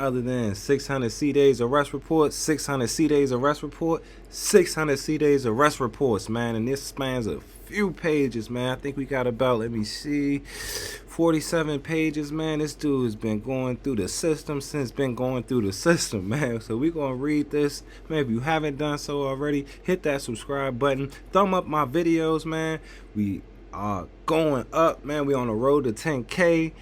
other than 600 CDAI's arrest report, 600 CDAI's arrest report, 600 CDAI's arrest reports, man. And this spans a few pages, man. I think we got about, let me see, 47 pages, man. This dude has been going through the system man. So we're going to read this. Man, if you haven't done so already, hit that subscribe button. Thumb up my videos, man. We are going up, man. We on the road to 10K.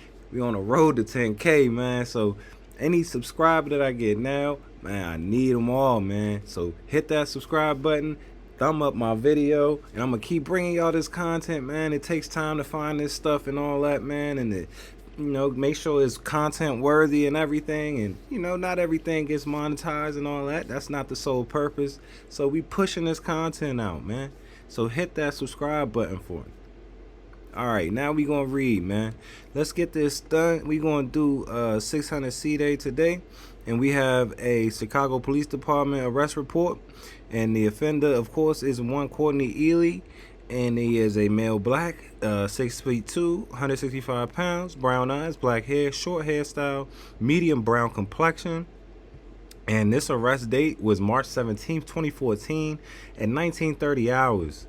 Man. So any subscriber that I get now, man, I need them all, man. So hit that subscribe button. Thumb up my video, and I'm gonna keep bringing y'all this content, man. It takes time to find this stuff and all that, man, and make sure it's content worthy and everything. And not everything gets monetized and all that. That's not the sole purpose. So we pushing this content out, man. So hit that subscribe button for it. All right, now we gonna read, man. Let's get this done. We gonna do 600 CDAI today, and we have a Chicago Police Department arrest report. And the offender, of course, is one Courtney Ely, and he is a male, black, 6'2", 165 pounds, brown eyes, black hair, short hairstyle, medium brown complexion. And this arrest date was March 17th, 2014 at 19:30 hours.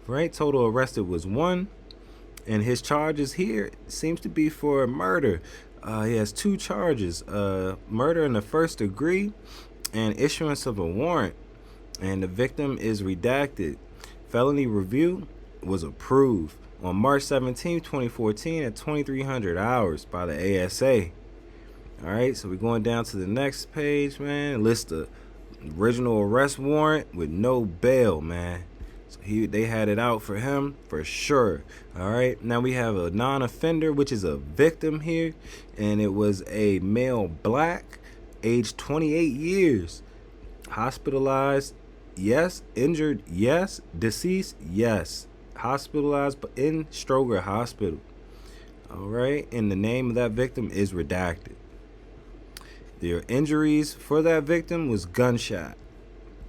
Right, total arrested was 1. And his charges here seems to be for murder. He has 2 charges, murder in the first degree and issuance of a warrant. And the victim is redacted. Felony review was approved on March 17, 2014 at 2300 hours by the ASA. All right, so we're going down to the next page, man. List the original arrest warrant with no bail, man. So they had it out for him for sure. All right, now we have a non-offender, which is a victim here, and it was a male, black, age 28 years, hospitalized, yes, injured, yes, deceased, yes, hospitalized in Stroger Hospital. All right, and the name of that victim is redacted. The injuries for that victim was gunshot.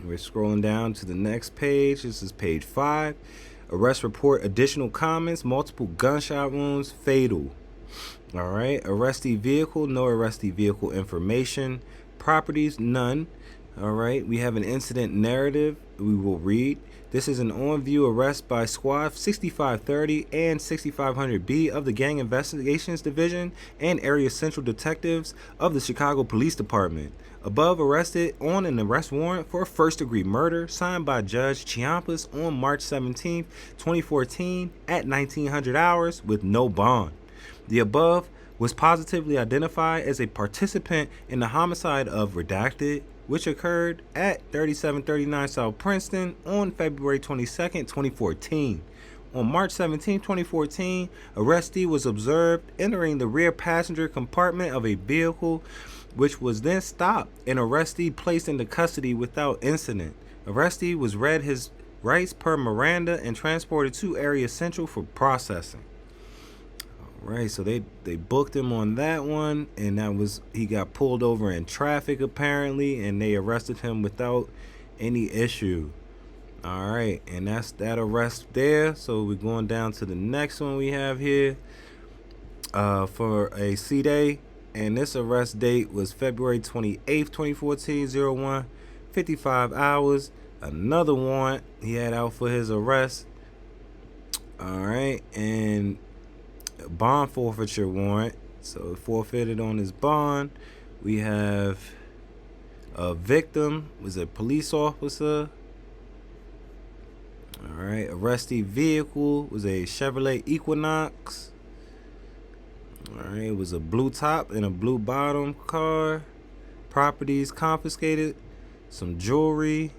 We're scrolling down to the next page. This is page 5. Arrest report, additional comments, multiple gunshot wounds, fatal. All right, arrestee vehicle, no arrestee vehicle information. Properties, none. All right, we have an incident narrative we will read. This is an on-view arrest by Squad 6530 and 6500B of the Gang Investigations Division and Area Central Detectives of the Chicago Police Department. Above arrested on an arrest warrant for first-degree murder signed by Judge Chiampas on March 17, 2014 at 1900 hours with no bond. The above was positively identified as a participant in the homicide of redacted, which occurred at 3739 South Princeton on February 22nd, 2014. On March 17, 2014, arrestee was observed entering the rear passenger compartment of a vehicle, which was then stopped and arrestee placed into custody without incident. Arrestee was read his rights per Miranda and transported to Area Central for processing. Right, so they booked him on that one, and he got pulled over in traffic apparently, and they arrested him without any issue. All right, and that's that arrest there. So we're going down to the next one we have here for a CDAI, and this arrest date was February 28th, 2014, 01:55 hours. Another warrant he had out for his arrest. All right, and bond forfeiture warrant, so forfeited on his bond. We have a victim, was a police officer. All right, arrestee vehicle was a Chevrolet Equinox. All right, it was a blue top and a blue bottom car. Properties confiscated, some jewelry,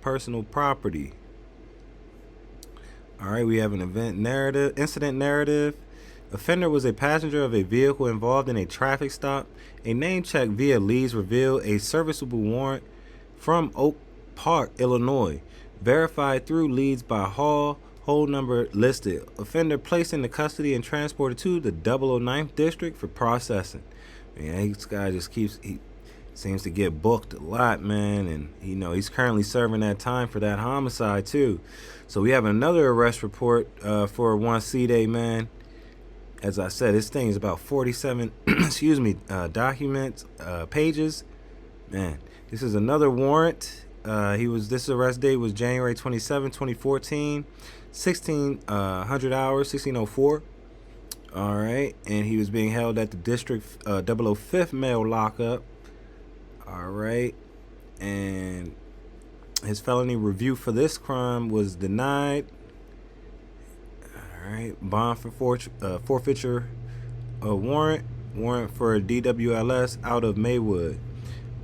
personal property. All right, we have an incident narrative. Offender was a passenger of a vehicle involved in a traffic stop. A name check via leads revealed a serviceable warrant from Oak Park, Illinois. Verified through leads by Hall, hold number listed. Offender placed into custody and transported to the 009th District for processing. Man, this guy just he seems to get booked a lot, man, and he's currently serving that time for that homicide too. So we have another arrest report for one CDAI, man. As I said, this thing is about 47 documents, pages. Man, this is another warrant. This arrest date was January 27, 2014, 1600 hours, 1604. All right, and he was being held at the District 005th male lockup. All right, and his felony review for this crime was denied. All right, bond for forfeiture warrant for DWLS out of Maywood.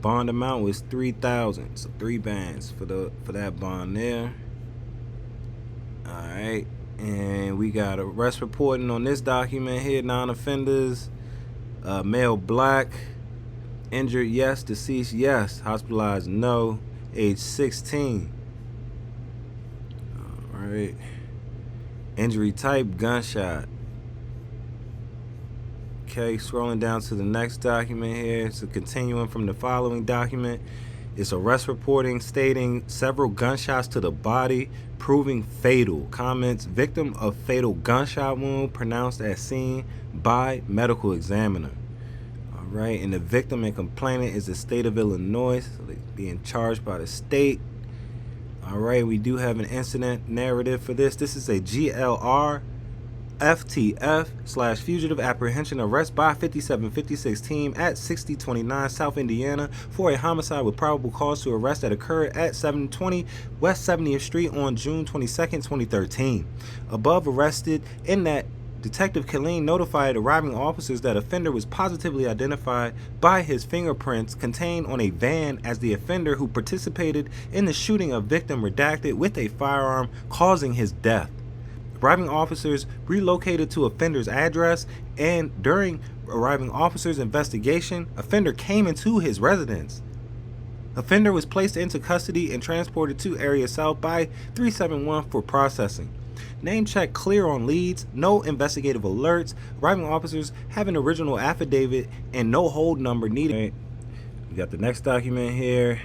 Bond amount was $3,000, so 3 bands for that bond there. All right, and we got arrest reporting on this document here. Non-offenders: male, black, injured, yes; deceased, yes; hospitalized, no; age 16. All right. Injury type: gunshot. Okay, scrolling down to the next document here. It's a continuum from the following document. It's arrest reporting stating several gunshots to the body, proving fatal. Comments: victim of fatal gunshot wound pronounced at scene by medical examiner. All right, and the victim and complainant is the state of Illinois, so they're being charged by the state. All right, we do have an incident narrative for this. This is a GLR FTF / fugitive apprehension arrest by 5756 team at 6029 South Indiana for a homicide with probable cause to arrest that occurred at 720 West 70th Street on June 22nd, 2013. Above arrested in that Detective Killeen notified arriving officers that offender was positively identified by his fingerprints contained on a van as the offender who participated in the shooting of victim redacted with a firearm, causing his death. Arriving officers relocated to offender's address, and during arriving officers' investigation, offender came into his residence. Offender was placed into custody and transported to Area South by 371 for processing. Name check clear on leads, no investigative alerts. Arriving officers have an original affidavit and no hold number needed. Right. We got the next document here.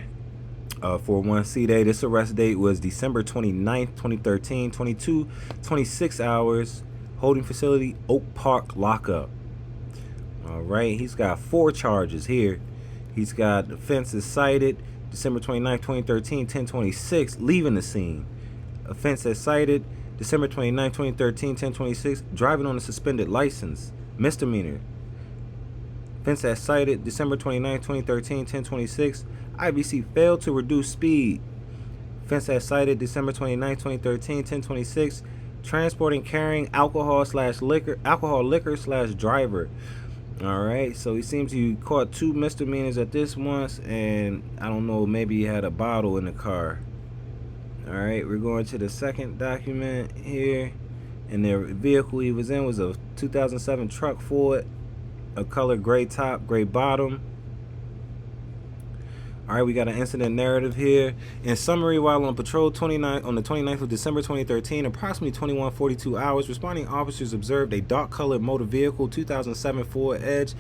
For one CDAI, this arrest date was December 29th, 2013, 26 hours, holding facility, Oak Park lockup. All right, he's got 4 charges here. He's got offenses cited December 29th, 2013, 10:26, leaving the scene. Offense as cited December 29th, 2013, 10:26, driving on a suspended license, misdemeanor. Offense as cited December 29th, 2013, 10:26, IBC failed to reduce speed. Offense as cited December 29th, 2013, 10:26, transporting, carrying alcohol liquor / driver. All right, so he seems he caught 2 misdemeanors at this once, and I don't know, maybe he had a bottle in the car. All right, we're going to the second document here, and the vehicle he was in was a 2007 truck Ford, a color gray top, gray bottom. All right, we got an incident narrative here. In summary, while on patrol on the 29th of December 2013, approximately 21:42 hours, responding officers observed a dark-colored motor vehicle, 2007 Ford Edge,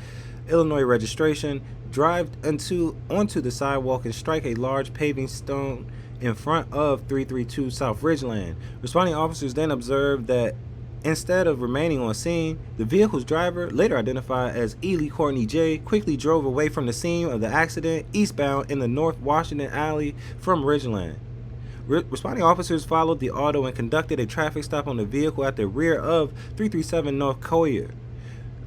Illinois registration, drive onto the sidewalk and strike a large paving stone in front of 332 South Ridgeland. Responding officers then observed that instead of remaining on scene, the vehicle's driver, later identified as Ely Courtney J., quickly drove away from the scene of the accident eastbound in the North Washington Alley from Ridgeland. Responding officers followed the auto and conducted a traffic stop on the vehicle at the rear of 337 North Foia.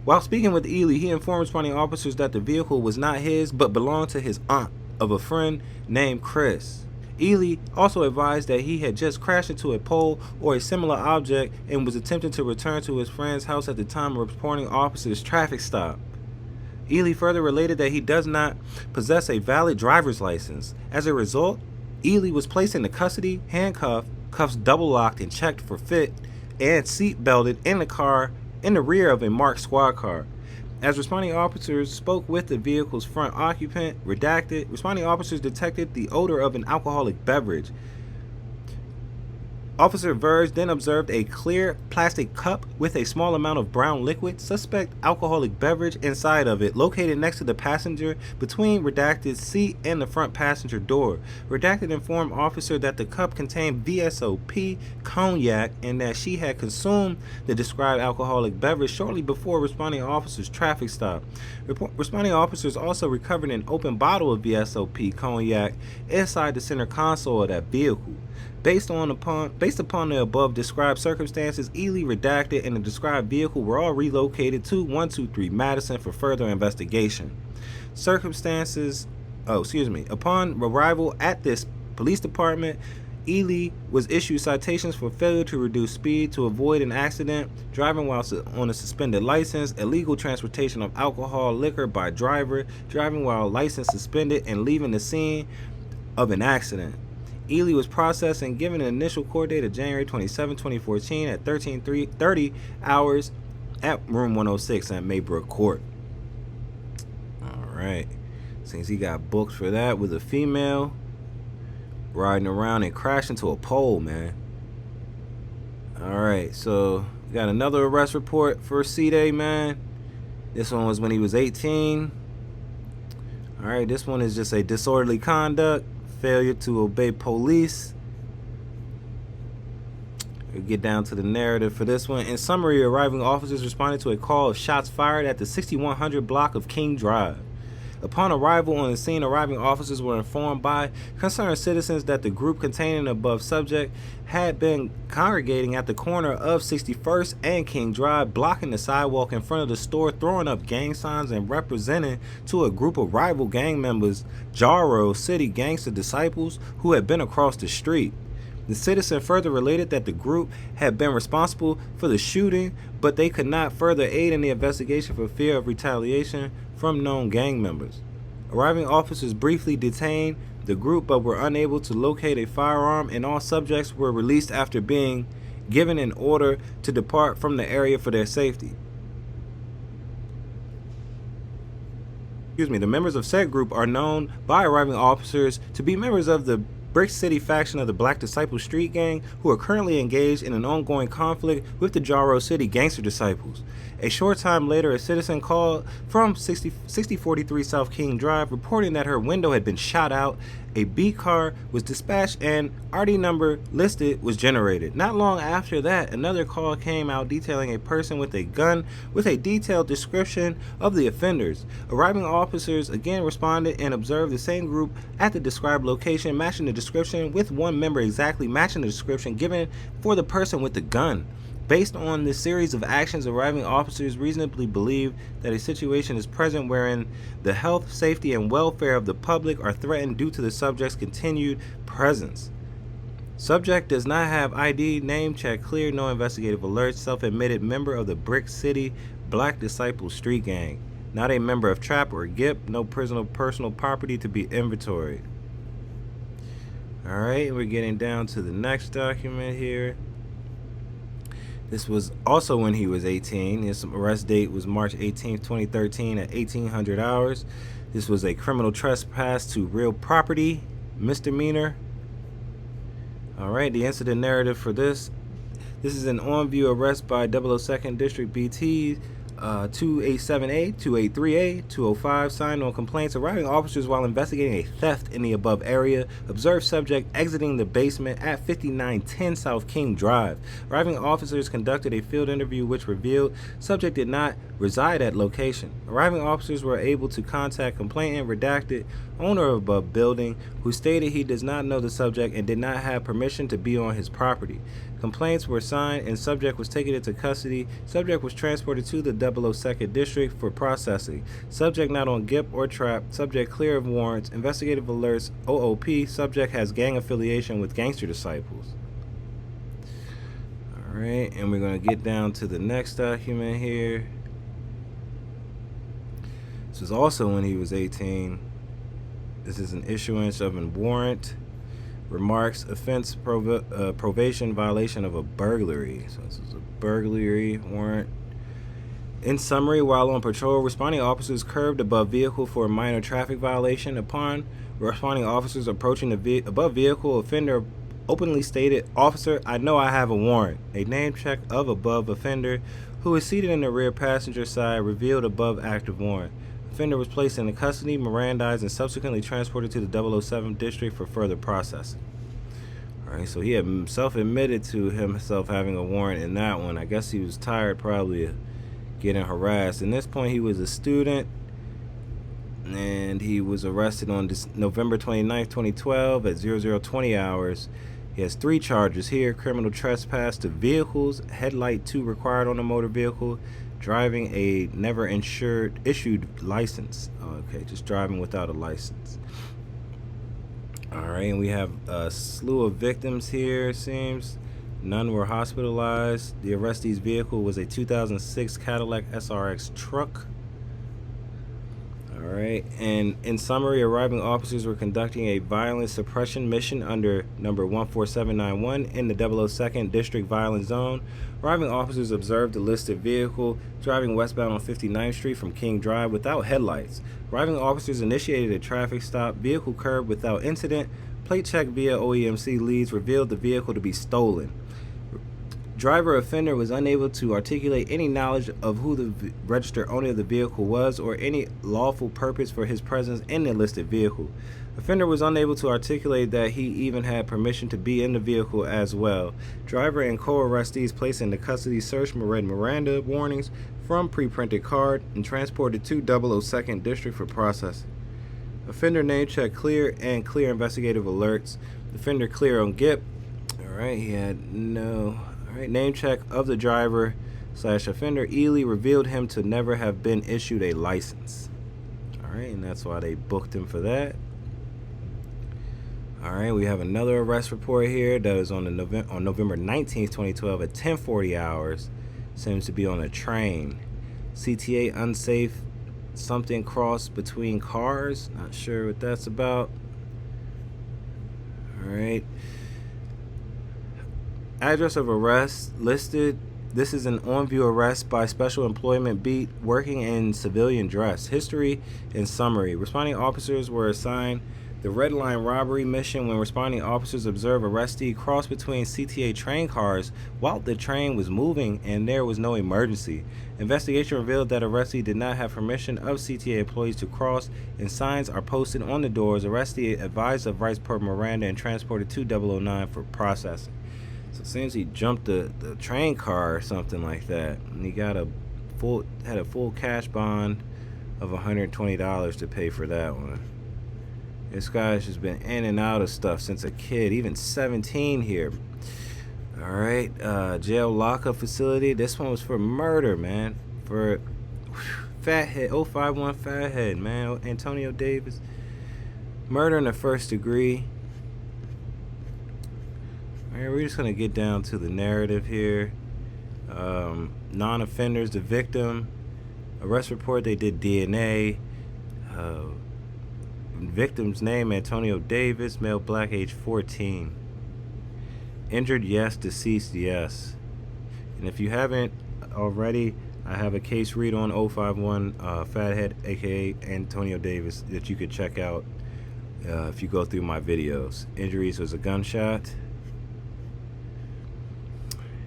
While speaking with Ely, he informed responding officers that the vehicle was not his but belonged to his aunt of a friend named Chris. Ely also advised that he had just crashed into a pole or a similar object and was attempting to return to his friend's house at the time of reporting officers' traffic stop. Ely further related that he does not possess a valid driver's license. As a result, Ely was placed into custody, handcuffed, cuffs double locked and checked for fit, and seat belted in the car in the rear of a marked squad car. As responding officers spoke with the vehicle's front occupant, responding officers detected the odor of an alcoholic beverage. Officer Verge then observed a clear plastic cup with a small amount of brown liquid, suspect alcoholic beverage inside of it, located next to the passenger between redacted seat and the front passenger door. Redacted informed officer that the cup contained VSOP cognac and that she had consumed the described alcoholic beverage shortly before responding officers' traffic stop. Responding officers also recovered an open bottle of VSOP cognac inside the center console of that vehicle. Based upon the above described circumstances, Ely, Redacted, and the described vehicle were all relocated to 123 Madison for further investigation. Upon arrival at this police department, Ely was issued citations for failure to reduce speed to avoid an accident, driving while on a suspended license, illegal transportation of alcohol, liquor by driver, driving while license suspended, and leaving the scene of an accident. Ely was processed and given an initial court date of January 27, 2014 at 13:30 hours at room 106 at Maybrook Court. Alright. Since he got booked for that with a female riding around and crashed into a pole, man. Alright, so we got another arrest report for CDAI, man. This one was when he was 18. Alright, this one is just a disorderly conduct. Failure to obey police. We'll get down to the narrative for this one. In summary, arriving officers responded to a call of shots fired at the 6100 block of King Drive. Upon arrival on the scene, arriving officers were informed by concerned citizens that the group containing the above subject had been congregating at the corner of 61st and King Drive, blocking the sidewalk in front of the store, throwing up gang signs and representing to a group of rival gang members, Jarrow City Gangster Disciples, who had been across the street. The citizen further related that the group had been responsible for the shooting, but they could not further aid in the investigation for fear of retaliation from known gang members. Arriving officers briefly detained the group but were unable to locate a firearm, and all subjects were released after being given an order to depart from the area for their safety. The members of said group are known by arriving officers to be members of the Brick City faction of the Black Disciple Street Gang, who are currently engaged in an ongoing conflict with the Jarrow City Gangster Disciples. A short time later, a citizen called from 6043 South King Drive reporting that her window had been shot out. A B car was dispatched and RD number listed was generated. Not long after that, another call came out detailing a person with a gun with a detailed description of the offenders. Arriving officers again responded and observed the same group at the described location, matching the description, with one member exactly matching the description given for the person with the gun. Based on this series of actions, arriving officers reasonably believe that a situation is present wherein the health, safety, and welfare of the public are threatened due to the subject's continued presence. Subject does not have ID, name check clear, no investigative alerts, self-admitted member of the Brick City Black Disciple Street Gang, not a member of TRAP or GIP, no personal property to be inventoried. Alright, we're getting down to the next document here. This was also when he was 18. His arrest date was March 18, 2013 at 1800 hours. This was a criminal trespass to real property misdemeanor. All right, the incident narrative for this. This is an on-view arrest by 002nd District BT 287A, 283A, 205, signed on complaints. Arriving officers while investigating a theft in the above area observed subject exiting the basement at 5910 South King Drive. Arriving officers conducted a field interview which revealed subject did not reside at location. Arriving officers were able to contact complainant redacted owner of above building, who stated he does not know the subject and did not have permission to be on his property. Complaints were signed and subject was taken into custody. Subject was transported to the 002nd District for processing. Subject not on GIP or TRAP. Subject clear of warrants. Investigative alerts. OOP. Subject has gang affiliation with Gangster Disciples. Alright, and we're going to get down to the next document here. This was also when he was 18. This is an issuance of a warrant. Remarks, offense, probation, violation of a burglary. So this is a burglary warrant. In summary, while on patrol, responding officers curbed above vehicle for a minor traffic violation. Upon responding officers approaching the above vehicle, offender openly stated, "Officer, I know I have a warrant." A name check of above offender, who is seated in the rear passenger side, revealed above active warrant. Offender was placed into custody, Mirandized, and subsequently transported to the 007 district for further processing. Alright, so he himself admitted to himself having a warrant in that one. I guess he was tired probably of getting harassed. In this point, he was a student, and he was arrested on November 29th, 2012 at 0020 hours. He has 3 charges here: criminal trespass to vehicles, headlight 2 required on a motor vehicle, driving a never issued license. Okay, just driving without a license. Alright, and we have a slew of victims here, it seems. None were hospitalized. The arrestee's vehicle was a 2006 Cadillac SRX truck. Alright, and in summary, arriving officers were conducting a violence suppression mission under number 14791 in the 002nd District Violent Zone. Arriving officers observed the listed vehicle driving westbound on 59th Street from King Drive without headlights. Arriving officers initiated a traffic stop, vehicle curbed without incident. Plate check via OEMC leads revealed the vehicle to be stolen. Driver offender was unable to articulate any knowledge of who the registered owner of the vehicle was or any lawful purpose for his presence in the listed vehicle. Offender was unable to articulate that he even had permission to be in the vehicle as well. Driver and co-arrestees placed into custody, searched, read Miranda warnings from pre-printed card, and transported to 002nd District for processing. Offender name check clear and clear investigative alerts. Offender clear on GIP. Alright, he had no... Alright, name check of the driver / offender. Ely revealed him to never have been issued a license. Alright, and that's why they booked him for that. Alright, we have another arrest report here that was on November 19th, 2012 at 10:40 hours. Seems to be on a train. CTA unsafe, something crossed between cars. Not sure what that's about. Alright. Address of arrest listed. This is an on-view arrest by Special Employment Beat working in civilian dress. History and summary. Responding officers were assigned the Red Line robbery mission when responding officers observed arrestee cross between CTA train cars while the train was moving and there was no emergency. Investigation revealed that arrestee did not have permission of CTA employees to cross, and signs are posted on the doors. Arrestee advised of rights per Miranda and transported to 009 for processing. So it seems he jumped the train car or something like that, and he got had a full cash bond of $120 to pay for that one. This guy's just been in and out of stuff since a kid, even 17 here. Alright, jail lockup facility. This one was for murder, man. For fathead, 051 fathead, man. Antonio Davis. Murder in the first degree. Alright, we're just going to get down to the narrative here. Non-offenders, the victim. Arrest report, they did DNA. Victim's name, Antonio Davis, male, black, age 14. Injured, yes. Deceased, yes. And if you haven't already, I have a case read on 051 Fathead, aka Antonio Davis, that you could check out if you go through my videos. Injuries was a gunshot.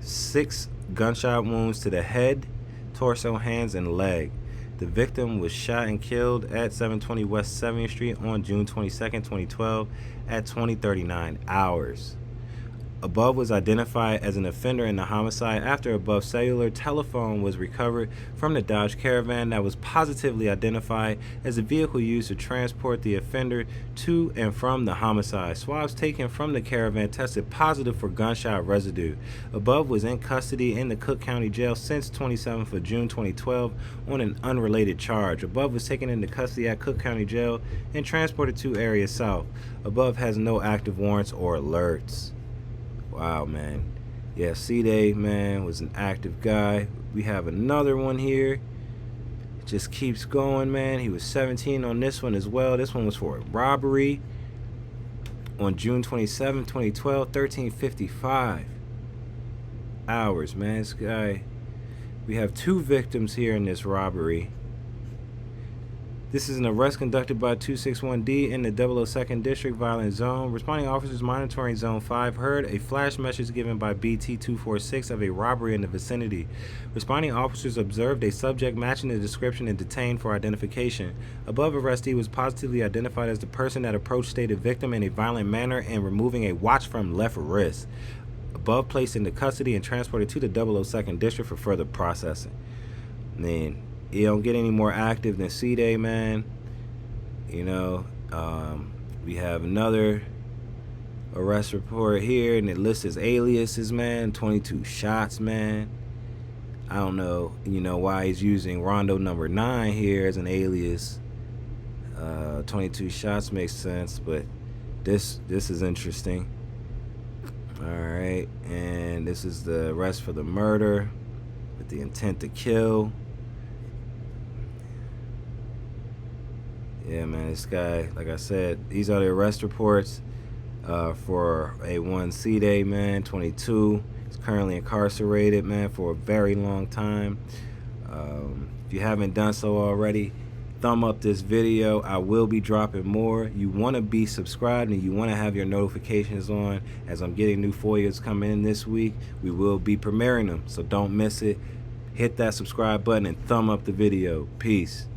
6 gunshot wounds to the head, torso, hands, and leg. The victim was shot and killed at 720 West 70th Street on June 22nd, 2012 at 20:39 hours. Above was identified as an offender in the homicide after above cellular telephone was recovered from the Dodge Caravan that was positively identified as the vehicle used to transport the offender to and from the homicide. Swabs taken from the Caravan tested positive for gunshot residue. Above was in custody in the Cook County Jail since 27th of June 2012 on an unrelated charge. Above was taken into custody at Cook County Jail and transported to Area South. Above has no active warrants or alerts. Wow, man. Yeah, CDAI, man, was an active guy. We have another one here. It just keeps going, man. He was 17 on this one as well. This one was for a robbery on June 27, 2012, 13:55 hours, man. This guy, we have 2 victims here in this robbery. This is an arrest conducted by 261D in the 002nd District Violent Zone. Responding officers monitoring Zone 5 heard a flash message given by BT-246 of a robbery in the vicinity. Responding officers observed a subject matching the description and detained for identification. Above, arrestee was positively identified as the person that approached stated victim in a violent manner and removing a watch from left wrist. Above, placed into custody and transported to the 002nd District for further processing. Man, it don't get any more active than CDAI, man. You know, we have another arrest report here, and it lists his aliases, man. 22 shots, man. I don't know, why he's using Rondo number 9 here as an alias. 22 shots makes sense, but this is interesting. All right, and this is the arrest for the murder with the intent to kill. Yeah, man, this guy, like I said, these are the arrest reports for A1 CDAI, man, 22. He's currently incarcerated, man, for a very long time. If you haven't done so already, thumb up this video. I will be dropping more. You want to be subscribed and you want to have your notifications on as I'm getting new Foias coming in this week. We will be premiering them, so don't miss it. Hit that subscribe button and thumb up the video. Peace.